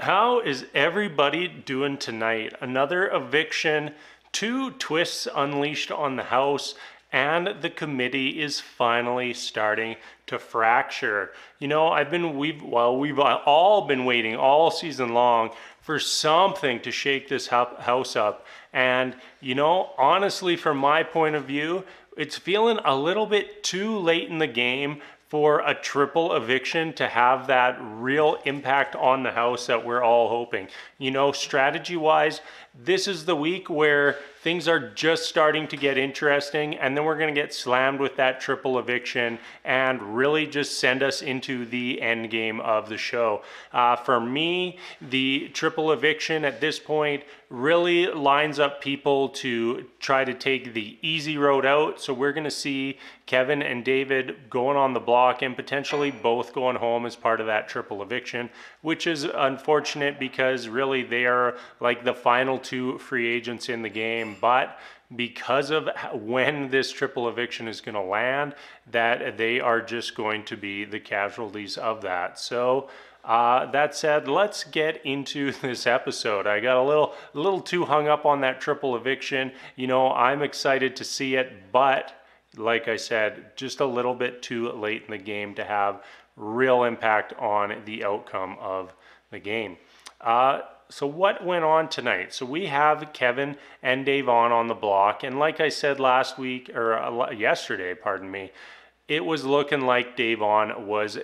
How is everybody doing tonight? Another eviction, two twists unleashed on the house, and the committee is finally starting to fracture. We've all been waiting all season long for something to shake this house up. And, honestly, from my point of view, it's feeling a little bit too late in the game for a triple eviction to have that real impact on the house that we're all hoping. Strategy wise, this is the week where things are just starting to get interesting, and then we're going to get slammed with that triple eviction and really just send us into the end game of the show. For me, the triple eviction at this point really lines up people to try to take the easy road out. So we're going to see Kevin and David going on the block and potentially both going home as part of that triple eviction, which is unfortunate because really they are like the final two free agents in the game. But because of when this triple eviction is going to land, that they are just going to be the casualties of that. So that said, let's get into this episode. I got a little too hung up on that triple eviction. I'm excited to see it, but like I said, just a little bit too late in the game to have real impact on the outcome of the game. So what went on tonight? So we have Kevin and Davon on the block, and like I said yesterday, it was looking like Davon was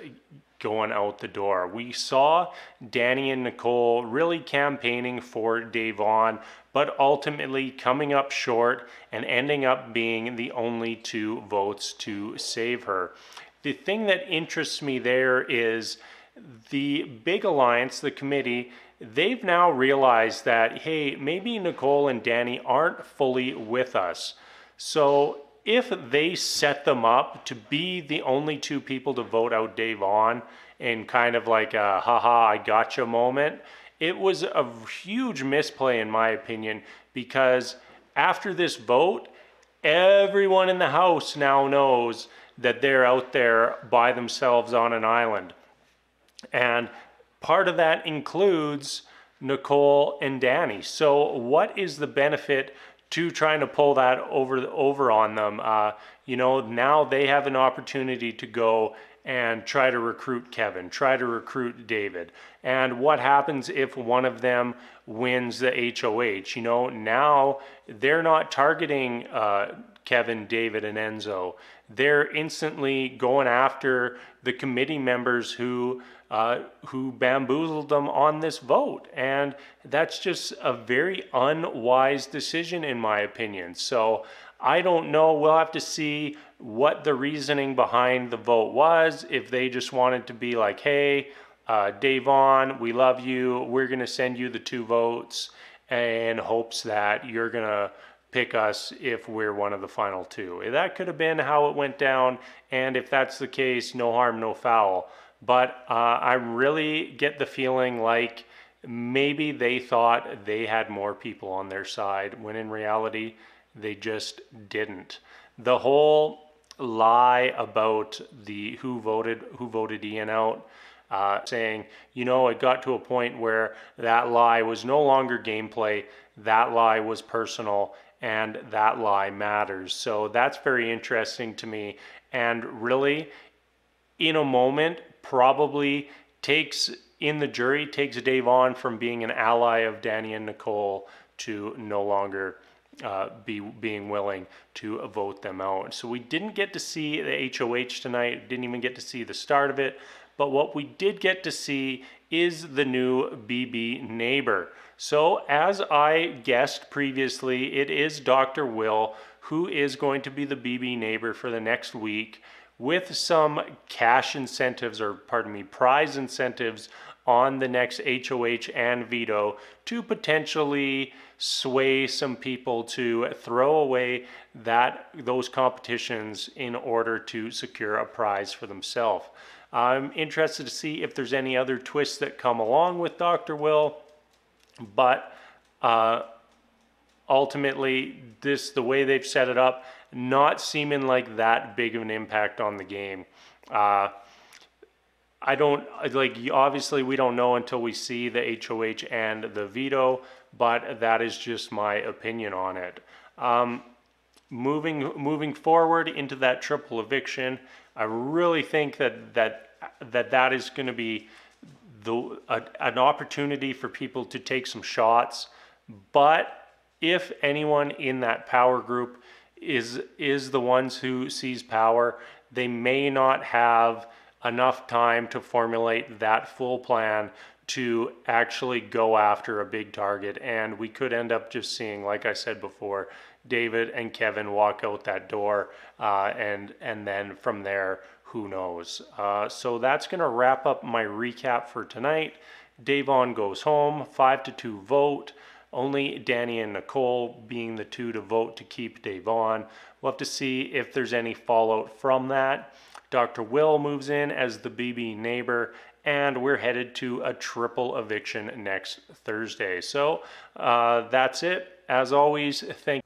going out the door. We saw Danny and Nicole really campaigning for Davon, but ultimately coming up short and ending up being the only two votes to save her. The thing that interests me there is the big alliance, the committee. They've now realized that, hey, maybe Nicole and Danny aren't fully with us. So if they set them up to be the only two people to vote out Davon in kind of like a haha, I gotcha moment, it was a huge misplay in my opinion, because after this vote, everyone in the house now knows that they're out there by themselves on an island. And part of that includes Nicole and Danny. So what is the benefit to trying to pull that over on them? Now they have an opportunity to go and try to recruit Kevin, try to recruit David. And what happens if one of them wins the HOH? Now they're not targeting Kevin, David, and Enzo. They're instantly going after the committee members who bamboozled them on this vote. And that's just a very unwise decision in my opinion. So I don't know. We'll have to see what the reasoning behind the vote was. If they just wanted to be like, hey, Davon, we love you. We're going to send you the two votes in hopes that you're going to pick us if we're one of the final two. That could have been how it went down. And if that's the case, no harm, no foul. But I really get the feeling like maybe they thought they had more people on their side, when in reality, they just didn't. The whole lie about the who voted Ian out, saying, it got to a point where that lie was no longer gameplay, that lie was personal, and that lie matters. So that's very interesting to me, and really, in a moment, probably takes Davon from being an ally of Danny and Nicole to no longer being willing to vote them out. So we didn't get to see the HOH tonight, didn't even get to see the start of it, but what we did get to see is the new BB neighbor. So as I guessed previously, it is Dr. Will who is going to be the BB neighbor for the next week, with some prize incentives on the next HOH and veto to potentially sway some people to throw away those competitions in order to secure a prize for themselves. I'm interested to see if there's any other twists that come along with Dr. Will, but ultimately, the way they've set it up, not seeming like that big of an impact on the game. I don't like, obviously we don't know until we see the HOH and the veto, but that is just my opinion on it. Moving forward into that triple eviction, I really think that is going to be an opportunity for people to take some shots. But if anyone in that power group is the ones who seize power, they may not have enough time to formulate that full plan to actually go after a big target. And we could end up just seeing, like I said before, David and Kevin walk out that door, and then from there, who knows. So that's going to wrap up my recap for tonight. Davon goes home, 5-2 vote. Only Danny and Nicole being the two to vote to keep Davon. We'll have to see if there's any fallout from that. Dr. Will moves in as the BB neighbor, and we're headed to a triple eviction next Thursday. So that's it. As always, thank you.